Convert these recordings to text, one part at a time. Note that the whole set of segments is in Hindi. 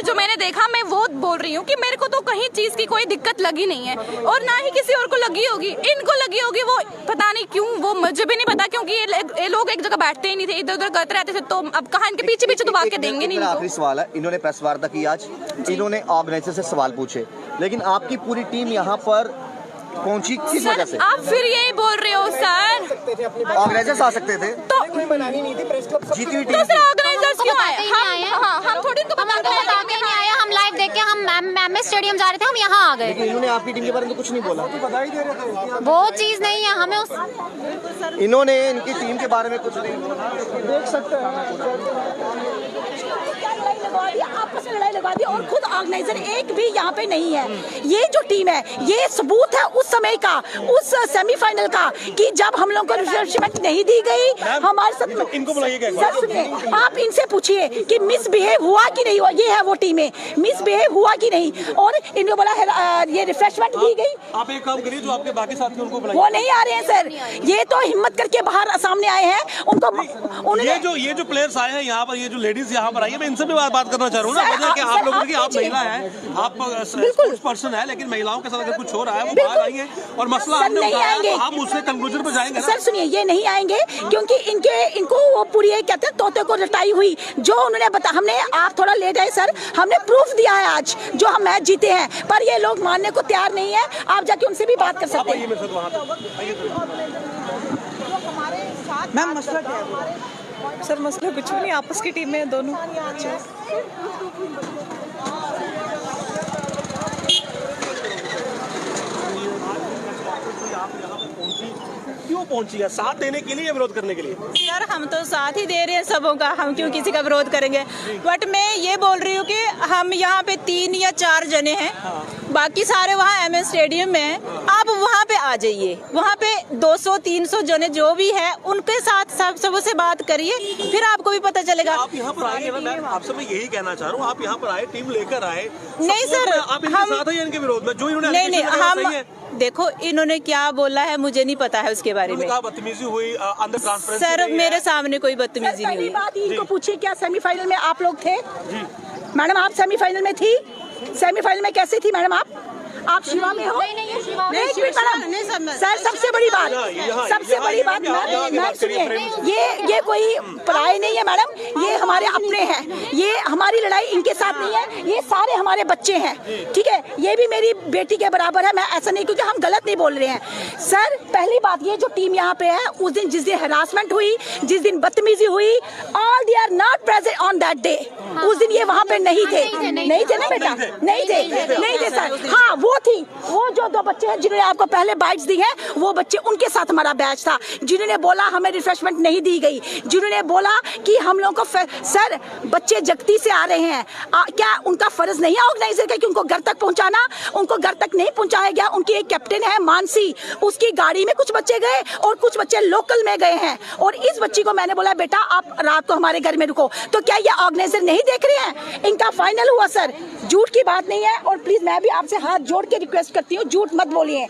जो मैंने देखा मैं वो बोल रही हूँ कि मेरे को तो कहीं चीज की कोई दिक्कत लगी नहीं है और ना ही किसी और को लगी होगी। इनको लगी होगी, वो पता नहीं क्यों, वो मुझे भी नहीं पता, क्योंकि ये लोग एक जगह बैठते ही नहीं थे, इधर उधर करते रहते थे। तो अब कहाँ इनके पीछे पीछे तो के देंगे नहीं। आखिरी सवाल है, इन्होंने प्रेस वार्ता की आज, इन्होंने ऑर्गेनाइजर से सवाल पूछे, लेकिन आपकी पूरी टीम यहाँ पर पहुंची किस वजह से? आप फिर यही बोल रहे हो सर, ऑर्गेनाइजर्स आ सकते थे तो बनानी नहीं थी प्रेस क्लब, जीती हुई टीम। दूसरे ऑर्गेनाइजर्स क्यों आए? हम थोड़ी तो बता के नहीं आए, हम लाइव देख के हम एमए स्टेडियम जा रहे थे, हम यहाँ आ गए। लेकिन इन्होंने आपकी टीम के बारे में कुछ नहीं बोला, वो चीज नहीं है हमें उस इन्होंने इनकी टीम के बारे में कुछ नहीं बोला। देख सकते हैं आपस में लड़ाई लगा दी और खुद ऑर्गेनाइजर एक भी यहाँ पे नहीं है। ये जो टीम है ये सबूत है उस समय का, उस सेमीफाइनल का, कि जब हम लोगों को रिफ्रेशमेंट नहीं दी गई हमारे साथ। इनको बुलाइए, सर सुनिए, आप इनसे पूछिए कि मिसबिहेव हुआ कि नहीं हुआ। ये है वो टीमें, मिसबिहेव हुआ कि नहीं, और इनको बोला ये रिफ्रेशमेंट दी गई। आप एक काम करिए, जो आपके बाकी साथी उनको बुलाइए। वो नहीं आ रहे हैं सर, ये तो हिम्मत करके बाहर सामने आए हैं। उनको ये जो प्लेयर्स आए हैं यहाँ पर, ये जो लेडीज यहाँ पर आई है, मैं इनसे भी बात करना चाह रहा हूँ ना, कि आप लोगों की, आप महिला हैं, आप स्पोर्ट्स पर्सन है, लेकिन महिलाओं के साथ अगर कुछ हो रहा है वो बाहर आई है और मसला हमने उठाया है, तो हम उससे कंक्लूजन पर जाएंगे। सर सुनिए, ये नहीं आएंगे क्योंकि इनको वो पूरी कहते हैं तोते को रटाई हुई जो उन्होंने बता। हमने, आप थोड़ा लेट आए सर, हमने प्रूफ दिया है आज जो हम मैच जीते हैं, पर ये लोग मानने को तैयार नहीं है। आप जाके उनसे भी बात कर सकते हैं। मैम मसला क्या है? सर मसला कुछ भी नहीं, आपस की टीम है दोनों। क्यों पहुंची है? साथ देने के लिए, विरोध करने के लिए? सर हम तो साथ ही दे रहे हैं सबों का, हम क्यों किसी का विरोध करेंगे। बट मैं ये बोल रही हूँ कि हम यहाँ पे 3 या 4 जने हैं, बाकी सारे वहाँ एमए स्टेडियम में हैं। आप वहाँ पे आ जाइए, वहाँ पे 200-300 जने जो भी है उनके साथ सबों से बात करिए, फिर आपको भी पता चलेगा। आप यहाँ पर आए, मैं आपसे मैं यही कहना चाह रहा हूँ, आप यहाँ पर आए, टीम लेकर आए। नहीं सर, आप इनके साथ हैं इनके विरोध में? जो इन्होंने नहीं, हम देखो इन्होंने क्या बोला है मुझे नहीं पता है उसके बारे में। बदतमीजी हुई अंदर ट्रांसपेरेंसी? सर मेरे सामने कोई बदतमीजी नहीं हुई। बात इनको पूछिए, क्या सेमीफाइनल में आप लोग थे? मैडम आप सेमीफाइनल में थी? सेमीफाइनल में कैसे थी मैडम आप शिवा में हो? नहीं मैडम, सर सबसे बड़ी बात मैम सुनिए, ये कोई पराये नहीं है मैडम, ये हमारे अपने हैं, ये हमारी लड़ाई इनके साथ नहीं है, ये सारे हमारे बच्चे हैं, ठीक है। ये भी मेरी बेटी के बराबर है, मैं ऐसा नहीं, क्योंकि हम गलत नहीं बोल रहे हैं सर। पहली बात, ये जो टीम यहाँ पे है, उस दिन जिस दिन हरासमेंट हुई, जिस दिन बदतमीजी हुई, all they are not present on that day. उस दिन ये वहाँ पे नहीं थे ना बेटा, नहीं थे सर। हाँ वो जो 2 बच्चे हैं जिन्होंने आपको पहले बाइट्स दी हैं, वो बच्चे, उनके साथ हमारा बैच था, जिन्होंने बोला हमें रिफ्रेशमेंट नहीं दी गई, जिन्होंने बोला कि हम लोगों को सर बच्चे जगती से आ रहे हैं, क्या उनका फर्ज नहीं है ऑर्गेनाइजर का कि उनको घर तक पहुंचाना? उनको घर तक नहीं पहुंचाया गया। उनकी एक कैप्टन है मानसी, उसकी गाड़ी में कुछ बच्चे गए और कुछ बच्चे लोकल में गए हैं, और इस बच्ची को मैंने बोला बेटा आप रात को हमारे घर में रुको। तो क्या ये ऑर्गेनाइजर नहीं देख रहे हैं? इनका फाइनल हुआ सर, झूठ की बात नहीं है। और प्लीज मैं भी आपसे हाथ जोड़ के रिक्वेस्ट करती हूँ, झूठ मत बोलिए।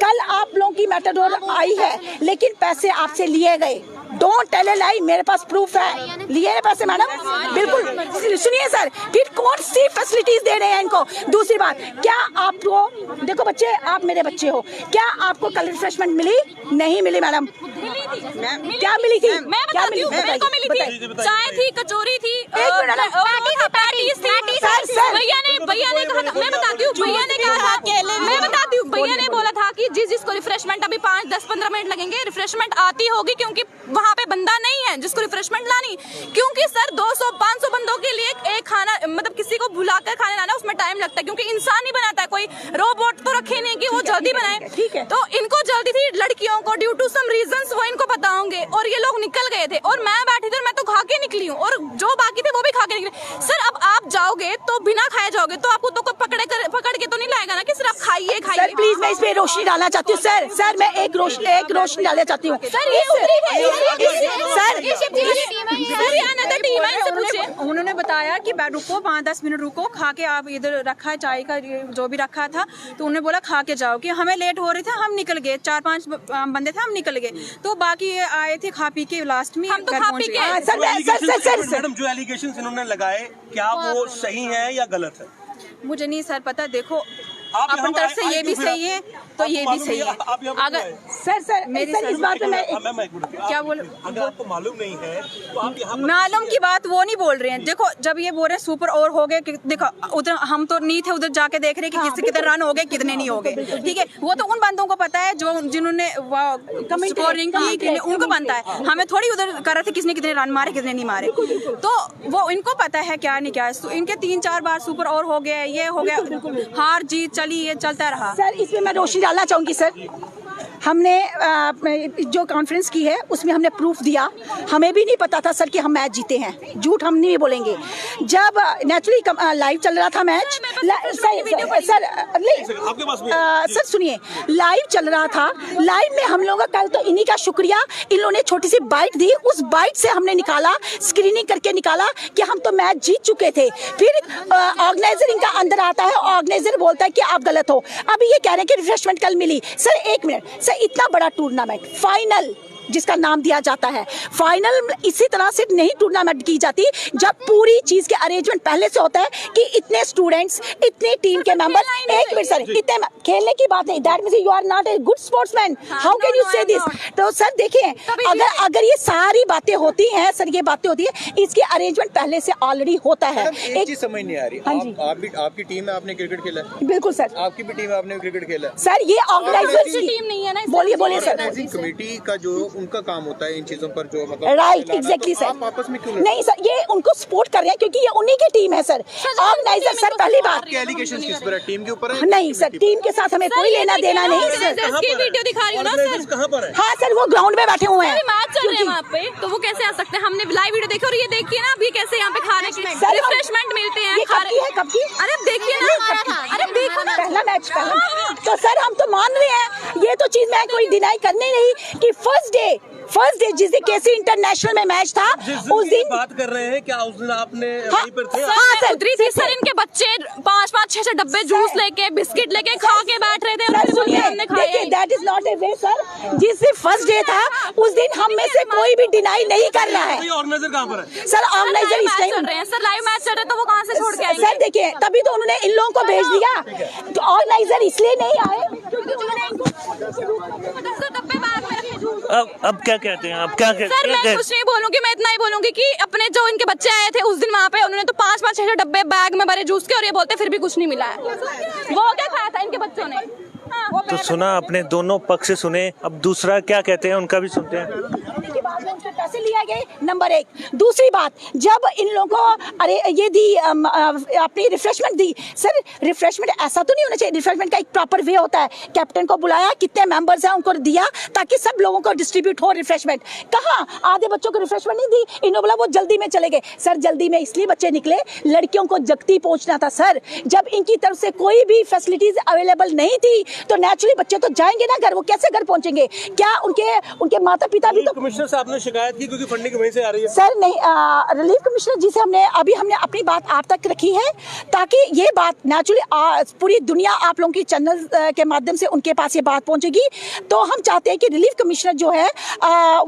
कल आप लोगों की मैटाडोर आई है, लेकिन पैसे आपसे लिए गए। डोंट टेल अ लाई, मेरे पास प्रूफ है, लिए पैसे मैडम, बिल्कुल। सुनिए सर, फिर कौन सी फैसिलिटीज दे रहे हैं इनको? दूसरी बात, क्या आपको, देखो बच्चे, आप मेरे बच्चे हो, क्या आपको कल रिफ्रेशमेंट मिली? नहीं मिली मैडम। क्या मिली थी? मैं बताती हूँ, मेरे को मिली थी, चाय थी, कचौरी थी, भैया ने कहा था, मैं बताती हूँ, भैया ने कहा था, मैं बताती हूँ, भैया ने बोला था कि जिसको रिफ्रेशमेंट अभी 5-10-15 मिनट लगेंगे, रिफ्रेशमेंट आती होगी, क्योंकि वहाँ पे बंदा नहीं है जिसको रिफ्रेशमेंट लानी, क्योंकि सर 200-500 बंदों के लिए एक खाना, मतलब किसी को बुलाकर खाने लाना, उसमें टाइम लगता है, क्योंकि इंसान ही बनाता है, कोई रोबोट तो रखे नहीं कि वो जल्दी बनाए। ठीक है, तो इनको जल्दी थी, लड़कियों को ड्यू टू सम रीजंस, वो इनको पता होंगे, और ये लोग निकल गए थे, और मैं बैठी थी, मैं तो खा के निकली हूँ, और जो बाकी थे वो भी खा के निकले। सर अब आप जाओगे तो बिना खाए जाओगे, तो आपको तो पकड़ के तो नहीं लाएगा ना कि सिर्फ खाइए सर खाइए। प्लीज मैं इस पे रोशनी डालना चाहती हूँ सर मैं एक रोशनी डालना चाहती हूँ सर ये उतरी है उन्होंने बताया कि रुको 5-10 मिनट रुको, खा के आप इधर रखा है चाय का जो भी रखा था, तो उन्होंने बोला खा के जाओ, कि हमें लेट हो रहे थे, हम निकल गए, 4-5 बंदे थे, हम निकल गए, तो बाकी ये आए थे खा पी के लास्ट में हम तो घर खा पहुंच पी गए। के सर मैडम जो एलिगेशन इन्होंने लगाए क्या वो सही है या गलत है? मुझे नहीं सर पता, देखो आप यहाँ अपनी पर तरफ से आए ये भी क्यों सही है तो ये भी सही है। आप यहाँ पर अगर क्यों आए? सर मेरी इस बात पे मैं क्या बोलूं? अगर आपको मालूम नहीं है तो आप यहाँ पर मालूम की बात वो नहीं बोल रहे हैं। देखो जब ये बोल रहे हैं सुपर ओवर हो गए, देखो उधर हम तो नहीं थे, उधर जाके देख रहे कि कितने रन हो गए कितने नहीं हो गए, ठीक है, वो तो उन बंदों को पता है जो जिन्होंने स्कोरिंग की, उनको बनता है, हमें थोड़ी उधर कर रहे थे किसने कितने रन मारे कितने नहीं मारे, तो वो इनको पता है क्या नहीं क्या है। इनके 3-4 बार सुपर ओवर हो गए, ये हो गया, हार जीत चली, ये चलता रहा। सर इसमें मैं रोशनी डालना चाहूंगी सर। हमने जो कॉन्फ्रेंस की है उसमें हमने प्रूफ दिया, हमें भी नहीं पता था सर कि हम मैच जीते हैं, झूठ हम नहीं बोलेंगे। जब नेचुरली लाइव चल रहा था मैच, सर सुनिए, लाइव चल रहा था, लाइव में हम लोगों का कल तो इन्हीं का शुक्रिया, इन लोगों ने छोटी सी बाइट दी, उस बाइट से हमने निकाला, स्क्रीनिंग करके निकाला कि हम तो मैच जीत चुके थे। फिर ऑर्गेनाइजर इनका अंदर आता है, ऑर्गेनाइजर बोलता है कि आप गलत हो। अभी ये कह रहे हैं कि रिफ्रेशमेंट कल मिली। सर एक मिनट सर, इतना बड़ा टूर्नामेंट फाइनल जिसका नाम दिया जाता है, फाइनल इसी तरह से नहीं टूर्नामेंट की जाती जब पूरी चीज के अरेंजमेंट पहले से होता है कि इतने स्टूडेंट्स, इतने टीम के मेंबर, एक मिनट सर, इतने खेलने की बात नहीं, that means you are not a good sportsman, how can you say this. तो सर देखिए, अगर ये सारी बातें होती हैं सर, ये बातें होती है, इसकी अरेंजमेंट पहले से ऑलरेडी होता है। एक चीज समझ नहीं आ रही, हाँ जी, आप भी, आपकी टीम में आपने क्रिकेट खेला है? बिल्कुल सर, आपकी भी टीम में आपने क्रिकेट खेला है? सर ये ऑर्गेनाइजर्स की टीम नहीं है ना, बोलिए सर। ऑर्गेनाइजिंग कमेटी का जो उनका काम होता है इन चीजों पर, जो मतलब राइट एग्जैक्टली सर, आप आपस में क्यों नहीं सर, ये उनको सपोर्ट कर रहे हैं क्योंकि ये उन्हीं की टीम है सर। ऑर्गेनाइजर सर पहली बात, आपके एलिगेशन किस पर है? टीम के ऊपर है? नहीं सर, टीम के साथ हमें कोई लेना देना नहीं सर। की वीडियो दिखा रही हूँ ना सर, कहाँ पर है? हाँ सर, वो ग्राउंड में बैठे हुए हैं, मैच चल रहे हैं वहाँ पे, तो वो कैसे आ सकते हैं? हमने लाइव वीडियो देखी और ये देखिए ना अभी कैसे यहाँ पे खाने के रिफ्रेशमेंट मिलते हैं। ये कब की है, कब की? अरे देखिए ना, अरे देखो ना, पहला मैच पहला। तो सर हम तो मान रहे हैं, ये तो चीज मैं कोई डिनाई करनी नहीं कि फर्स्ट डे जिस दिन केसी इंटरनेशनल में मैच था उस दिन बात कर रहे हैं, क्या उस दिन आपने हाँ, वहीं पर थे? हाँ सर, उतरी थी सर, इनके बच्चे 5-5, 6-6 डब्बे जूस लेके, बिस्किट लेके खा के बैठ रहे थे, सर सुनिए, हमने खाए। देखिए that is not a way sir, जिस दिन फर्स्ट डे था उस दिन हम में से कोई भी डिनाई नहीं कर रहा है। ऑर्गेनाइजर कहाँ पर है? सर ऑर्गेनाइजर इस टाइम सर लाइव मैच चल रहे तो वो कहाँ से छोड़ के आएंगे? सर देखिए, तभी तो उन्होंने इन लोगों को भेज दिया, तो ऑर्गेनाइजर इसलिए नहीं आए क्योंकि उन्होंने इनको डब्बे बैग में रखे जूस। अब क्या कहते हैं, अब क्या कहते सर मैं कुछ नहीं बोलूंगी, मैं इतना ही बोलूंगी कि अपने जो इनके बच्चे आए थे उस दिन वहाँ पे, उन्होंने तो 5-5, 6-6 डब्बे बैग में भरे जूस के, और ये बोलते फिर भी कुछ नहीं मिला है। वो क्या खाया था इनके बच्चों ने? तो सुना आपने, दोनों पक्ष सुने, अब दूसरा क्या कहते हैं उनका भी सुनते हैं। पैसे लिए गए, नंबर 1। दूसरी बात, जब इन लोगों को अरे ये दी अपनी रिफ्रेशमेंट दी, सर रिफ्रेशमेंट ऐसा तो नहीं होना चाहिए, रिफ्रेशमेंट का एक प्रॉपर वे होता है। कैप्टन को बुलाया, कितने मेंबर्स हैं उनको दिया ताकि सब लोगों को डिस्ट्रीब्यूट हो रिफ्रेशमेंट। कहाँ आधे बच्चों को रिफ्रेशमेंट नहीं दी, इन्होंने बोला वो जल्दी में चले गए। सर जल्दी में इसलिए बच्चे निकले, लड़कियों को जगती पहुंचना था सर, जब इनकी तरफ से कोई भी फैसिलिटीज अवेलेबल नहीं थी तो नेचुरली बच्चे तो जाएंगे ना घर, वो कैसे घर पहुंचेंगे? क्या उनके माता पिता भी तो कमिश्नर से आपने शिकायत की क्योंकि फंडिंग वहीं से आ रही है? सर नहीं, रिलीफ कमिश्नर जी से हमने अपनी बात आप तक रखी है ताकि ये बात नेचुरली पूरी दुनिया आप लोगों की चैनल के माध्यम से उनके पास ये बात पहुंचेगी। तो हम चाहते हैं कि रिलीफ कमिश्नर जो है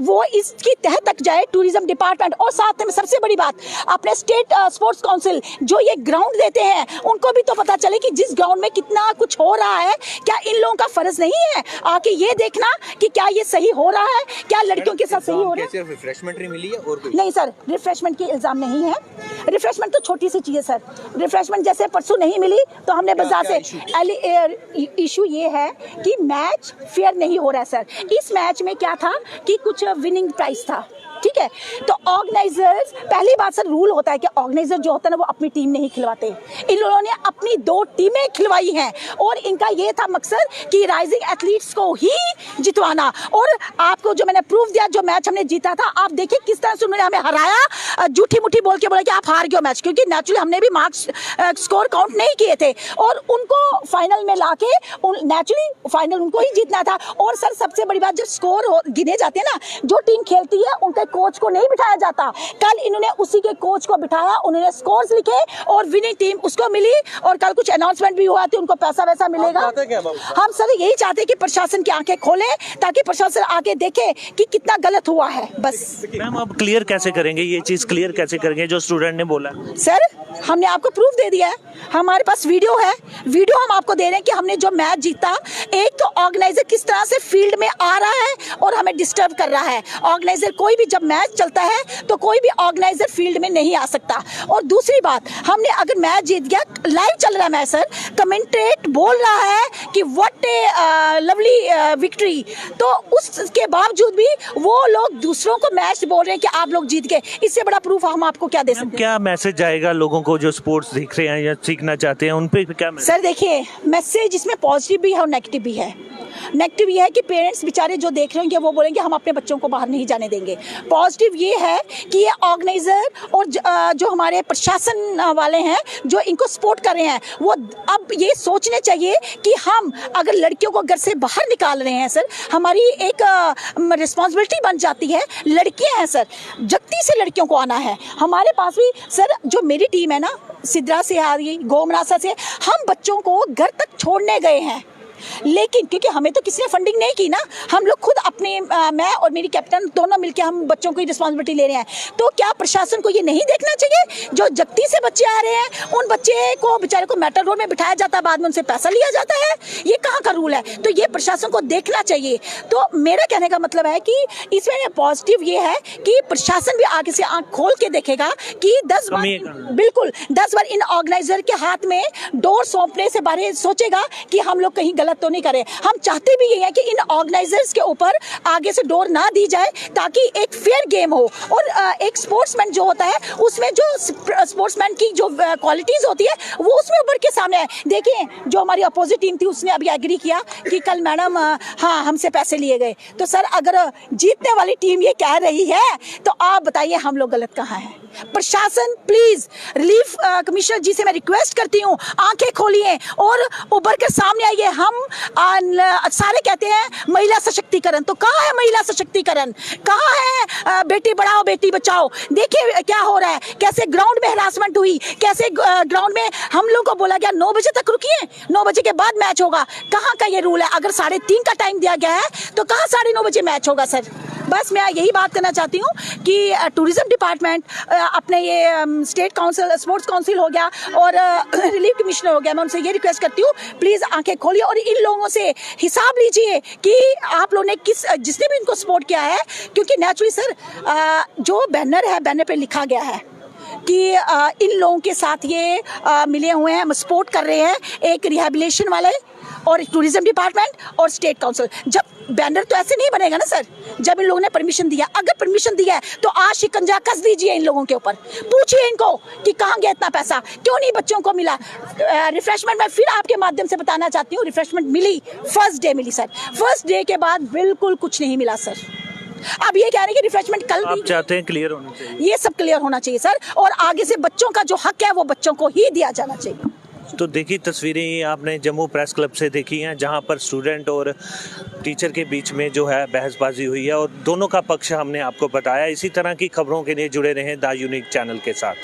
वो इसकी तह तक जाए, टूरिज्म डिपार्टमेंट, और साथ में सबसे बड़ी बात अपने स्टेट स्पोर्ट्स काउंसिल जो ये ग्राउंड देते हैं उनको भी तो पता चले कि जिस ग्राउंड में कितना कुछ हो रहा है, क्या इन लोगों का फर्ज नहीं है आके ये देखना कि क्या ये सही हो रहा है, क्या लड़कियों के साथ सही हो रहा है? सिर्फ रिफ्रेशमेंट मिली है और कोई नहीं सर, रिफ्रेशमेंट के इल्जाम नहीं है। रिफ्रेशमेंट तो छोटी सी चीज है सर, रिफ्रेशमेंट जैसे परसों नहीं मिली तो हमने बाजार से इशू ये है कि मैच फेयर नहीं हो रहा है सर। इस मैच में क्या था कि कुछ विनिंग प्राइस था, ठीक है। तो ऑर्गेनाइजर्स, पहली बात सर, रूल होता है कि ऑर्गेनाइजर जो होता है ना वो अपनी टीम नहीं खिलवाते। इन लोगों ने अपनी 2 टीमें खिलवाई हैं और इनका ये था मकसद कि राइजिंग एथलीट्स को ही जितवाना। और आपको जो मैंने प्रूफ दिया, जो मैच हमने जीता था, आप देखिए किस तरह से उन्होंने हमें हराया, झूठी मुठी बोल के बोला कि आप हार गए मैच, क्योंकि नेचुरली हमने भी मार्क्स स्कोर काउंट नहीं किए थे और उनको फाइनल में लाके नेचुरली फाइनल उनको ही जीतना था। और सर सबसे बड़ी बात, जब स्कोर गिने जाते हैं ना, जो टीम खेलती है उनके कोच को नहीं बिठाया जाता। कल इन्होंने उसी के कोच को बिठाया, उन्होंने स्कोर्स लिखे और विनिंग टीम उसको मिली और कल कुछ अनाउंसमेंट भी हुआ, तो उनको पैसा वैसा मिलेगा। हम सर यही चाहते हैं कि प्रशासन की आंखें खोले ताकि प्रशासन आके देखे कि कितना गलत हुआ है। बस मैम, आप क्लियर कैसे करेंगे ये चीज, क्लियर कैसे करेंगे जो स्टूडेंट ने बोला? सर हमने आपको प्रूफ दे दिया है, हमारे पास वीडियो है, वीडियो हम आपको दे रहे हैं कि हमने जो मैच जीता। एक तो ऑर्गेनाइजर किस तरह से फील्ड में आ रहा है और हमें डिस्टर्ब कर रहा है। ऑर्गेनाइजर कोई भी, जब मैच चलता है तो कोई भी ऑर्गेनाइजर फील्ड में नहीं आ सकता। और दूसरी बात, हमने अगर मैच जीत गया, लाइव चल रहा है मैच सर, कमेंटेट बोल रहा है कि व्हाट ए लवली विक्ट्री, तो उसके बावजूद भी वो लोग दूसरों को मैच बोल रहे हैं कि आप लोग जीत गए। इससे बड़ा प्रूफ हम आपको क्या दे सकते हैं? क्या मैसेज जाएगा लोगों को जो स्पोर्ट्स देख रहे हैं या सीखना चाहते हैं, उन पे क्या मैसेज? सर देखिए, मैसेज इसमें पॉजिटिव भी है और नेगेटिव भी है। नेगेटिव ये है कि पेरेंट्स बेचारे जो देख रहे होंगे वो बोलेंगे हम अपने बच्चों को बाहर नहीं जाने देंगे। पॉजिटिव ये है कि ये ऑर्गेनाइजर और जो हमारे प्रशासन वाले हैं जो इनको सपोर्ट कर रहे हैं, वो अब ये सोचने चाहिए कि हम अगर लड़कियों को घर से बाहर निकाल रहे हैं सर, हमारी एक रिस्पॉन्सिबिलिटी बन जाती है। लड़कियां हैं सर, जगती से लड़कियों को आना है। हमारे पास भी सर, जो मेरी टीम है ना, सिद्रा से आ रही, गोमरासा से, हम बच्चों को घर तक छोड़ने गए हैं, लेकिन क्योंकि हमें तो किसी ने फंडिंग नहीं की ना, हम लोग खुद अपने मैं और मेरी कैप्टन दोनों मिलकर हम बच्चों की रिस्पॉन्सिबिलिटी ले रहे हैं। तो क्या प्रशासन को ये नहीं देखना चाहिए, जो जगती से बच्चे आ रहे हैं उन बच्चे को बेचारे को मेटल रोड में बिठाया जाता है, बाद में उनसे पैसा लिया जाता है? ये कहाँ का रूल है? तो ये प्रशासन को देखना चाहिए। तो मेरा कहने का मतलब है कि इसमें पॉजिटिव ये है कि प्रशासन भी आगे से आंख खोल के देखेगा कि 10 बार, बिल्कुल 10 बार इन ऑर्गेनाइजर के हाथ में डोर सौंपने से बारे सोचेगा कि हम लोग कहीं गलत तो नहीं करें। हम चाहते भी ये हैं कि इन ऑर्गेनाइजर्स के ऊपर आगे से डोर ना दी जाए ताकि एक फेयर गेम हो। और एक स्पोर्ट्समैन जो होता है उसमें जो स्पोर्ट्समैन की जो क्वालिटीज होती है वो उसमें उभर के सामने है। देखिए, जो हमारी अपोजिट टीम थी उसने अभी एग्री किया कि कल मैडम हाँ हमसे पैसे लिए गए। तो सर अगर जीतने वाली टीम ये कह रही है तो आप बताइए हम लोग गलत कहाँ हैं? प्रशासन प्लीज, रिलीफ कमिश्नर जी से मैं रिक्वेस्ट करती हूँ, आंखें खोलिए और उभर कर सामने आइए। हम सारे कहते हैं महिला सशक्तिकरण, तो कहाँ है महिला सशक्तिकरण? कहाँ है बेटी बढ़ाओ बेटी बचाओ? देखिए क्या हो रहा है, कैसे ग्राउंड में हरासमेंट हुई, कैसे ग्राउंड में हम लोग को बोला गया 9 बजे तक रुकिए, 9 बजे के बाद मैच होगा। कहाँ का ये रूल है? अगर 3:30 का टाइम दिया गया है तो कहाँ 9:30 बजे मैच होगा सर? बस मैं यही बात करना चाहती हूँ कि टूरिज्म डिपार्टमेंट अपने ये स्टेट काउंसिल, स्पोर्ट्स काउंसिल हो गया और रिलीफ कमिश्नर हो गया, मैं उनसे ये रिक्वेस्ट करती हूँ प्लीज आंखें खोलिए और इन लोगों से हिसाब लीजिए कि आप लोगों ने जिसने भी इनको सपोर्ट किया है। क्योंकि नेचुरली सर जो बैनर है, बैनर पे लिखा गया है कि इन लोगों के साथ ये मिले हुए हैं, सपोर्ट कर रहे हैं, एक रिहेबिलिटेशन वाले और टूरिज्म डिपार्टमेंट और स्टेट काउंसिल। जब बैनर तो ऐसे नहीं बनेगा ना सर, जब इन लोगों ने परमिशन दिया। अगर परमिशन दिया है तो आज शिकंजा कस दीजिए इन लोगों के ऊपर, पूछिए इनको कि कहाँ गया इतना पैसा, क्यों नहीं बच्चों को मिला। रिफ्रेशमेंट मैं फिर आपके माध्यम से बताना चाहती हूँ, रिफ्रेशमेंट मिली, फर्स्ट डे मिली सर, फर्स्ट डे के बाद बिल्कुल कुछ नहीं मिला सर। अब ये कह रहे हैं कि रिफ्रेशमेंट कल आप चाहते हैं क्लियर होना चाहिए? ये सब क्लियर होना चाहिए सर, और आगे से बच्चों का जो हक है वो बच्चों को ही दिया जाना चाहिए। तो देखिए तस्वीरें आपने जम्मू प्रेस क्लब से देखी हैं, जहां पर स्टूडेंट और टीचर के बीच में जो है बहसबाजी हुई है और दोनों का पक्ष हमने आपको बताया। इसी तरह की खबरों के लिए जुड़े रहें द यूनिक चैनल के साथ।